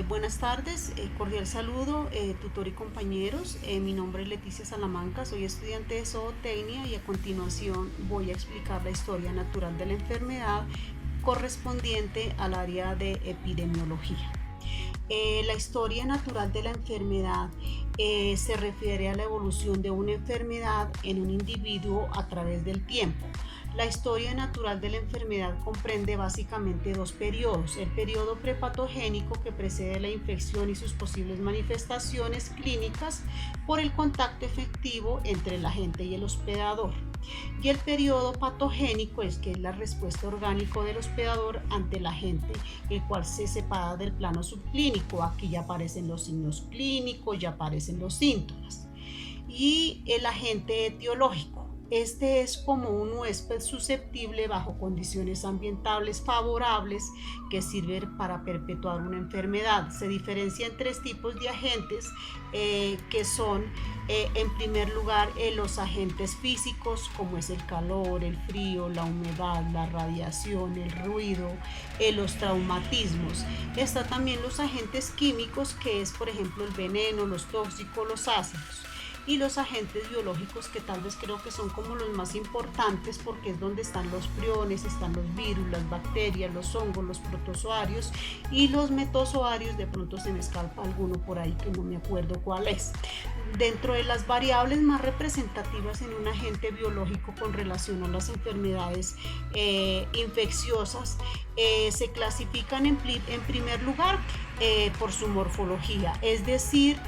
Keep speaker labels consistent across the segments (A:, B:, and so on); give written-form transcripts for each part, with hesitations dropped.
A: Buenas tardes, cordial saludo, tutor y compañeros. Mi nombre es Leticia Salamanca, soy estudiante de zootecnia y a continuación voy a explicar la historia natural de la enfermedad correspondiente al área de epidemiología. La historia natural de la enfermedad se refiere a la evolución de una enfermedad en un individuo a través del tiempo. La historia natural de la enfermedad comprende básicamente dos periodos: el periodo prepatogénico, que precede la infección y sus posibles manifestaciones clínicas por el contacto efectivo entre el agente y el hospedador, y el periodo patogénico, que es la respuesta orgánica del hospedador ante el agente, el cual se separa del plano subclínico. Aquí ya aparecen los signos clínicos, ya aparecen los síntomas. Y el agente etiológico. Este es como un huésped susceptible bajo condiciones ambientales favorables que sirven para perpetuar una enfermedad. Se diferencia en tres tipos de agentes que son, en primer lugar, los agentes físicos, como es el calor, el frío, la humedad, la radiación, el ruido, los traumatismos. Está también los agentes químicos, que es, por ejemplo, el veneno, los tóxicos, los ácidos. Y los agentes biológicos, que tal vez creo que son como los más importantes, porque es donde están los priones, están los virus, las bacterias, los hongos, los protozoarios y los metazoarios. De pronto se me escapa alguno por ahí que no me acuerdo cuál es. Dentro de las variables más representativas en un agente biológico con relación a las enfermedades infecciosas, se clasifican en primer lugar por su morfología, es decir,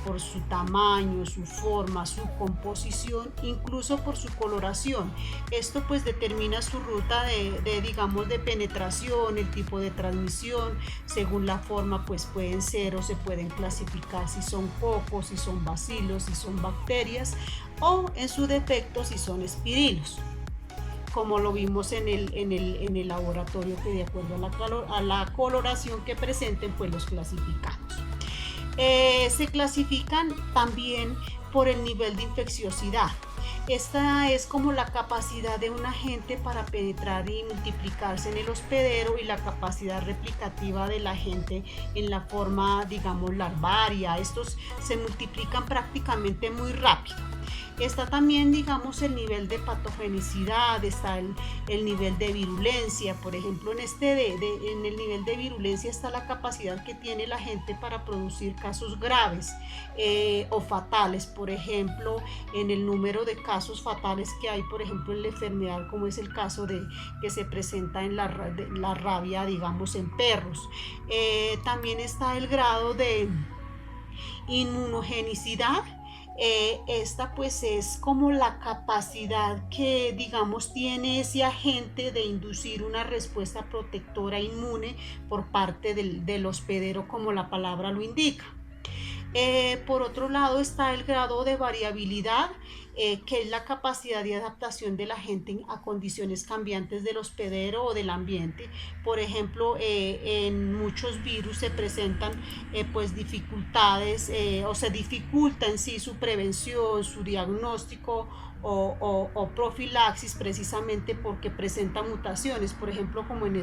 A: por su tamaño, su forma, su composición, incluso por su coloración. Esto pues determina su ruta digamos, de penetración, el tipo de transmisión. Según la forma, pues pueden ser o se pueden clasificar si son cocos, si son bacilos, si son bacterias, o en su defecto si son espirilos, como lo vimos en el laboratorio, que de acuerdo a la coloración que presenten, pues los clasificamos. Se clasifican también por el nivel de infecciosidad. Esta es como la capacidad de un agente para penetrar y multiplicarse en el hospedero, y la capacidad replicativa del agente en la forma, digamos, larvaria. Estos se multiplican prácticamente muy rápido. Está también, digamos, el nivel de patogenicidad, está el nivel de virulencia. Por ejemplo, en el nivel de virulencia está la capacidad que tiene la gente para producir casos graves o fatales. Por ejemplo, en el número de casos fatales que hay, por ejemplo, en la enfermedad, como es el caso que se presenta en la rabia, digamos, en perros. También está el grado de inmunogenicidad. Esta pues es como la capacidad que, digamos, tiene ese agente de inducir una respuesta protectora inmune por parte del hospedero, como la palabra lo indica. Por otro lado está el grado de variabilidad, que es la capacidad de adaptación de la gente a condiciones cambiantes del hospedero o del ambiente. Por ejemplo, en muchos virus se presentan pues dificultades, o se dificulta en sí su prevención, su diagnóstico o profilaxis, precisamente porque presenta mutaciones. Por ejemplo, como en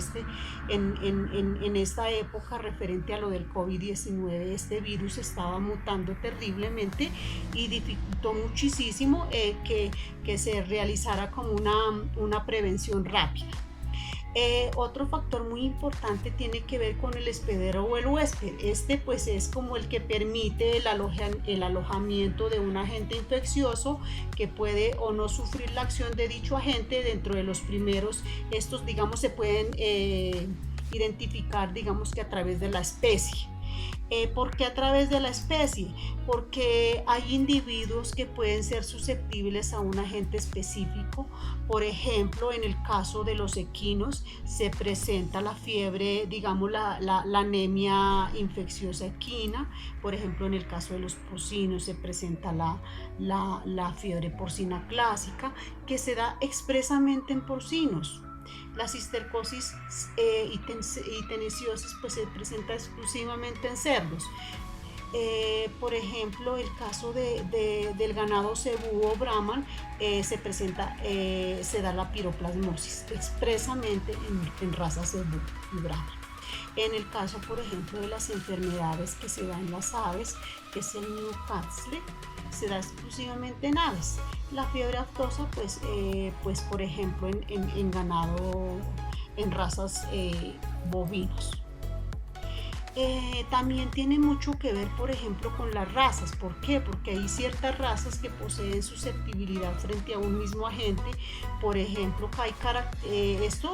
A: esta época referente a lo del COVID-19, este virus estaba mutando terriblemente y dificultó muchísimo que se realizara como una prevención rápida. Otro factor muy importante tiene que ver con el hospedero o el huésped. Este pues es como el que permite el alojamiento de un agente infeccioso, que puede o no sufrir la acción de dicho agente. Dentro de los primeros, estos, digamos, se pueden identificar, digamos, que a través de la especie. ¿Por qué a través de la especie? Porque hay individuos que pueden ser susceptibles a un agente específico. Por ejemplo, en el caso de los equinos se presenta la fiebre, digamos, la anemia infecciosa equina. Por ejemplo, en el caso de los porcinos se presenta la fiebre porcina clásica, que se da expresamente en porcinos. La cistercosis y tenesiosis pues se presenta exclusivamente en cerdos. Por ejemplo, el caso del ganado cebú o brahman, se da la piroplasmosis expresamente en razas cebú y brahman. En el caso, por ejemplo, de las enfermedades que se dan en las aves, que es el Newcastle, se da exclusivamente en aves. La fiebre aftosa, pues por ejemplo, en ganado, en razas bovinos. También tiene mucho que ver, por ejemplo, con las razas. ¿Por qué? Porque hay ciertas razas que poseen susceptibilidad frente a un mismo agente. Por ejemplo, hay esto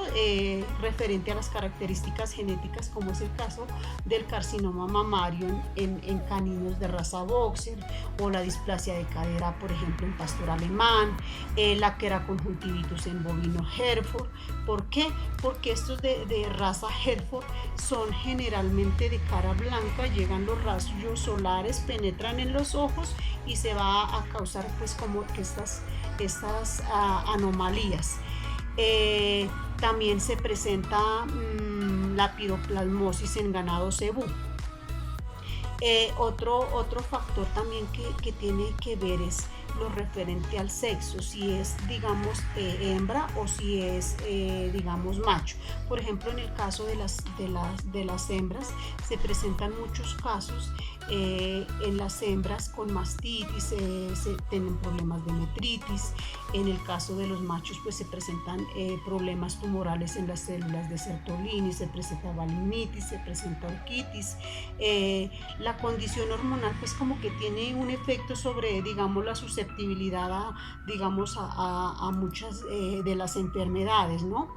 A: referente a las características genéticas, como es el caso del carcinoma mamario en caninos de raza boxer, o la displasia de cadera, por ejemplo, en pastor alemán, la queraconjuntivitis en bovino Hereford. ¿Por qué? Porque estos de raza Hereford son generalmente de cara blanca, llegan los rayos solares, penetran en los ojos y se va a causar pues como estas anomalías. También se presenta la piroplasmosis en ganado cebú. Otro factor también que tiene que ver es lo referente al sexo, si es, digamos, hembra o si es, digamos, macho. Por ejemplo, en el caso de las hembras, se presentan muchos casos en las hembras con mastitis, se tienen problemas de metritis. En el caso de los machos, pues se presentan problemas tumorales en las células de Sertolini, se presenta balinitis, se presenta orquitis. La condición hormonal pues como que tiene un efecto sobre, digamos, la susceptibilidad a muchas de las enfermedades, ¿no?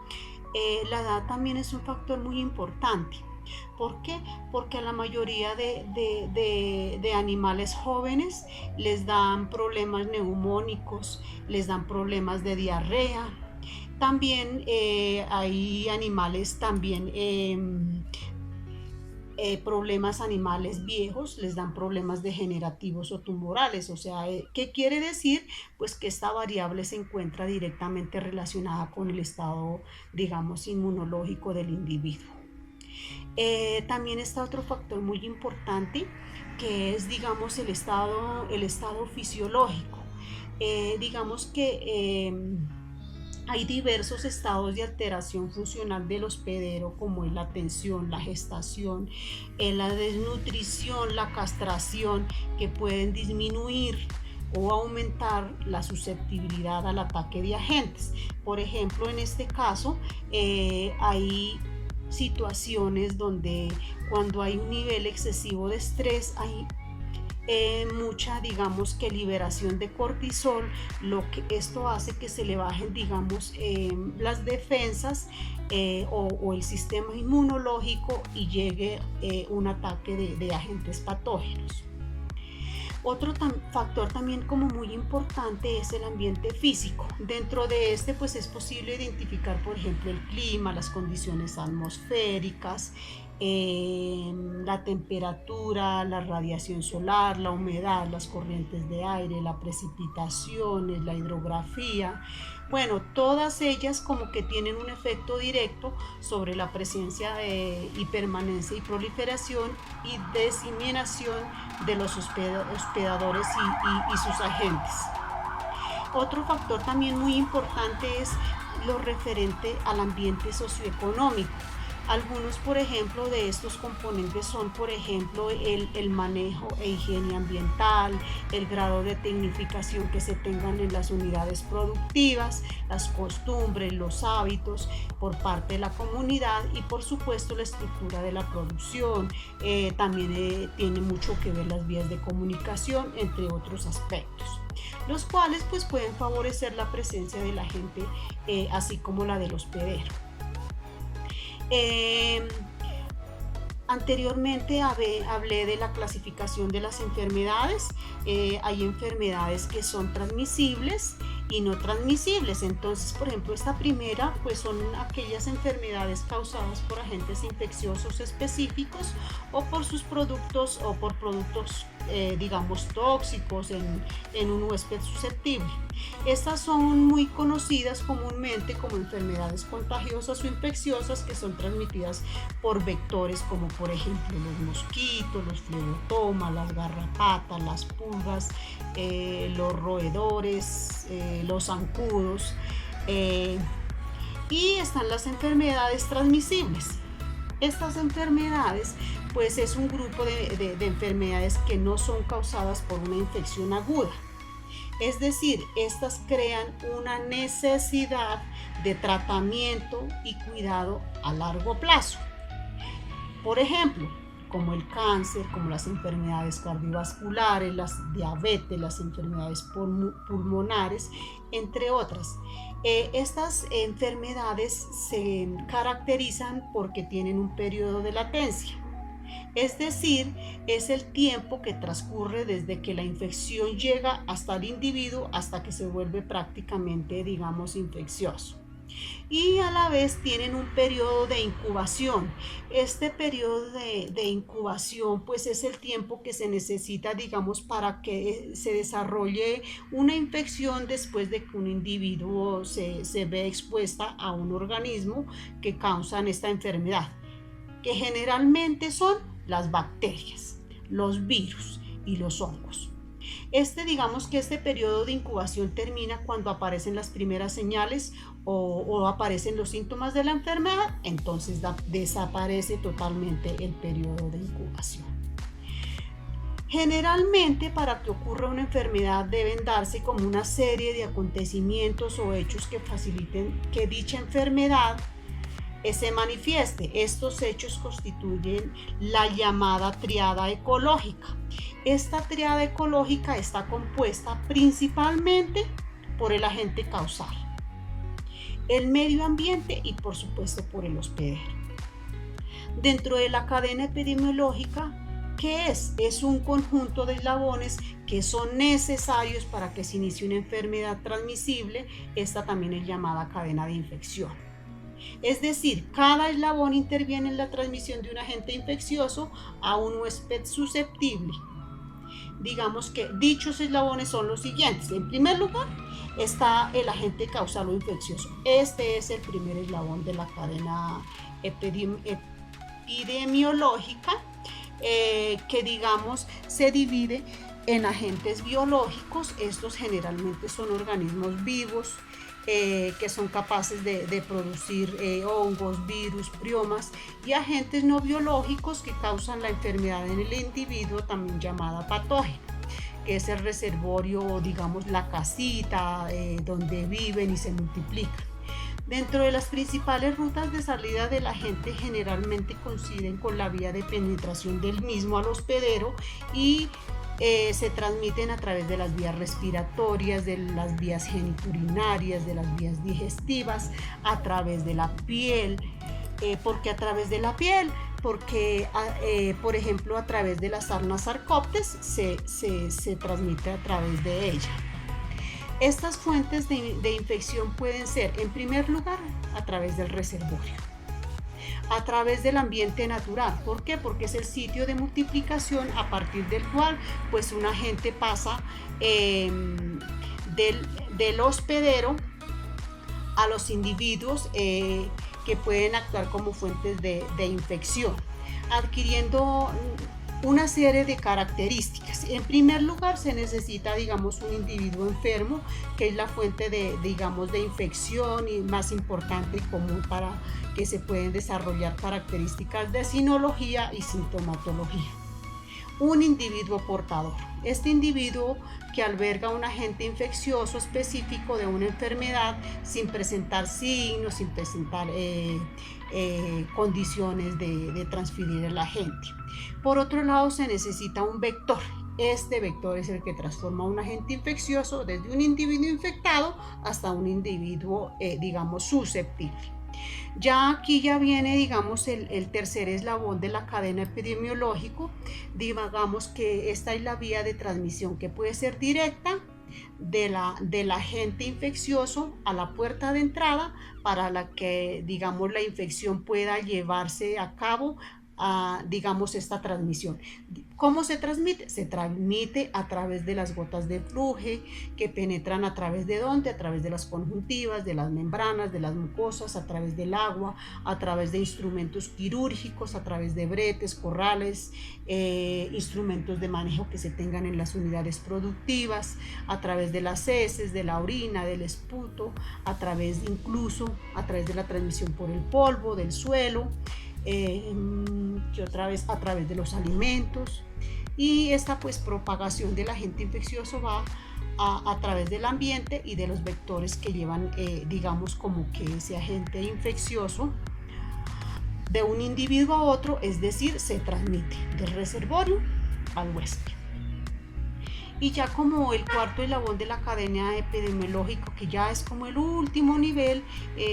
A: La edad también es un factor muy importante. ¿Por qué? Porque a la mayoría de animales jóvenes les dan problemas neumónicos, les dan problemas de diarrea. También hay animales también problemas animales viejos, les dan problemas degenerativos o tumorales. O sea, ¿qué quiere decir? Pues que esta variable se encuentra directamente relacionada con el estado, digamos, inmunológico del individuo. También está otro factor muy importante, que es, digamos, el estado fisiológico. Digamos que hay diversos estados de alteración funcional del hospedero, como es la tensión, la gestación, la desnutrición, la castración, que pueden disminuir o aumentar la susceptibilidad al ataque de agentes. Por ejemplo, en este caso, hay situaciones donde cuando hay un nivel excesivo de estrés, hay mucha, digamos, que liberación de cortisol, lo que esto hace que se le bajen, digamos, las defensas o el sistema inmunológico y llegue un ataque de agentes patógenos. Otro factor también como muy importante es el ambiente físico. Dentro de este pues es posible identificar, por ejemplo, el clima, las condiciones atmosféricas, la temperatura, la radiación solar, la humedad, las corrientes de aire, la precipitación, la hidrografía. Bueno, todas ellas como que tienen un efecto directo sobre la presencia y permanencia y proliferación y diseminación de los hospedadores y sus agentes. Otro factor también muy importante es lo referente al ambiente socioeconómico. Algunos, por ejemplo, de estos componentes son, por ejemplo, el manejo e higiene ambiental, el grado de tecnificación que se tengan en las unidades productivas, las costumbres, los hábitos por parte de la comunidad y, por supuesto, la estructura de la producción. También tiene mucho que ver las vías de comunicación, entre otros aspectos, los cuales pues pueden favorecer la presencia de la gente, así como la del hospedero. Anteriormente hablé de la clasificación de las enfermedades. Hay enfermedades que son transmisibles y no transmisibles. Entonces, por ejemplo, esta primera pues son aquellas enfermedades causadas por agentes infecciosos específicos o por sus productos o por productos digamos, tóxicos en un huésped susceptible. Estas son muy conocidas comúnmente como enfermedades contagiosas o infecciosas que son transmitidas por vectores como por ejemplo los mosquitos, los flebotomas, las garrapatas, las pulgas, los roedores, los zancudos. Y están las enfermedades transmisibles. Estas enfermedades pues es un grupo de enfermedades que no son causadas por una infección aguda. Es decir, estas crean una necesidad de tratamiento y cuidado a largo plazo. Por ejemplo, como el cáncer, como las enfermedades cardiovasculares, las diabetes, las enfermedades pulmonares, entre otras. Estas enfermedades se caracterizan porque tienen un periodo de latencia. Es decir, es el tiempo que transcurre desde que la infección llega hasta el individuo hasta que se vuelve prácticamente, digamos, infeccioso. Y a la vez tienen un periodo de incubación. Este periodo de incubación pues es el tiempo que se necesita, digamos, para que se desarrolle una infección después de que un individuo se ve expuesta a un organismo que causan esta enfermedad, que generalmente son las bacterias, los virus y los hongos. Digamos que este periodo de incubación termina cuando aparecen las primeras señales o aparecen los síntomas de la enfermedad, entonces desaparece totalmente el periodo de incubación. Generalmente, para que ocurra una enfermedad deben darse como una serie de acontecimientos o hechos que faciliten que dicha enfermedad se manifieste. Estos hechos constituyen la llamada triada ecológica. Esta triada ecológica está compuesta principalmente por el agente causal, el medio ambiente y por supuesto por el hospedero. Dentro de la cadena epidemiológica, ¿qué es? Es un conjunto de eslabones que son necesarios para que se inicie una enfermedad transmisible. Esta también es llamada cadena de infección. Es decir, cada eslabón interviene en la transmisión de un agente infeccioso a un huésped susceptible. Digamos que dichos eslabones son los siguientes. En primer lugar está el agente causal o infeccioso. Este es el primer eslabón de la cadena epidemiológica, que digamos se divide en agentes biológicos. Estos generalmente son organismos vivos, que son capaces de producir hongos, virus, priomas, y agentes no biológicos que causan la enfermedad en el individuo, también llamada patógena, que es el reservorio, digamos, la casita donde viven y se multiplican. Dentro de las principales rutas de salida del agente generalmente coinciden con la vía de penetración del mismo al hospedero y se transmiten a través de las vías respiratorias, de las vías geniturinarias, de las vías digestivas, a través de la piel. ¿Por qué a través de la piel? Porque, por ejemplo, a través de las sarna sarcóptes se transmite a través de ella. Estas fuentes de infección pueden ser, en primer lugar, a través del reservorio, a través del ambiente natural. ¿Por qué? Porque es el sitio de multiplicación a partir del cual pues un agente pasa del hospedero a los individuos que pueden actuar como fuentes de infección, adquiriendo una serie de características. En primer lugar, se necesita, digamos, un individuo enfermo, que es la fuente digamos, de infección y más importante y común para que se pueden desarrollar características de sinología y sintomatología. Un individuo portador. Este individuo que alberga un agente infeccioso específico de una enfermedad sin presentar signos, sin presentar condiciones de transferir el agente. Por otro lado, se necesita un vector. Este vector es el que transforma un agente infeccioso desde un individuo infectado hasta un individuo, digamos, susceptible. Ya aquí ya viene, digamos, el tercer eslabón de la cadena epidemiológica. Digamos que esta es la vía de transmisión que puede ser directa del agente infeccioso a la puerta de entrada para la que, digamos, la infección pueda llevarse a cabo digamos, esta transmisión. ¿Cómo se transmite? Se transmite a través de las gotas de fluje que penetran a través de ¿dónde? A través de las conjuntivas, de las membranas, de las mucosas, a través del agua, a través de instrumentos quirúrgicos, a través de bretes, corrales, instrumentos de manejo que se tengan en las unidades productivas, a través de las heces, de la orina, del esputo, a través de, incluso a través de la transmisión por el polvo, del suelo, que otra vez a través de los alimentos. Y esta pues propagación del agente infeccioso va a través del ambiente y de los vectores que llevan, digamos, como que ese agente infeccioso de un individuo a otro, es decir, se transmite del reservorio al huésped. Y ya como el cuarto eslabón de la cadena epidemiológica, que ya es como el último nivel,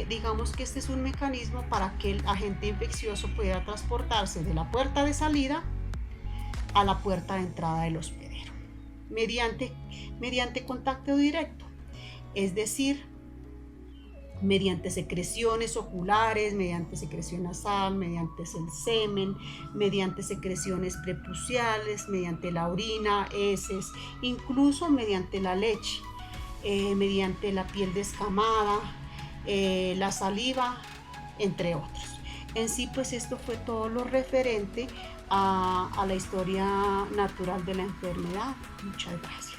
A: digamos que este es un mecanismo para que el agente infeccioso pueda transportarse de la puerta de salida a la puerta de entrada del hospedero, mediante contacto directo, es decir, mediante secreciones oculares, mediante secreción nasal, mediante el semen, mediante secreciones prepuciales, mediante la orina, heces, incluso mediante la leche, mediante la piel descamada, la saliva, entre otros. En sí, pues esto fue todo lo referente a la historia natural de la enfermedad. Muchas gracias.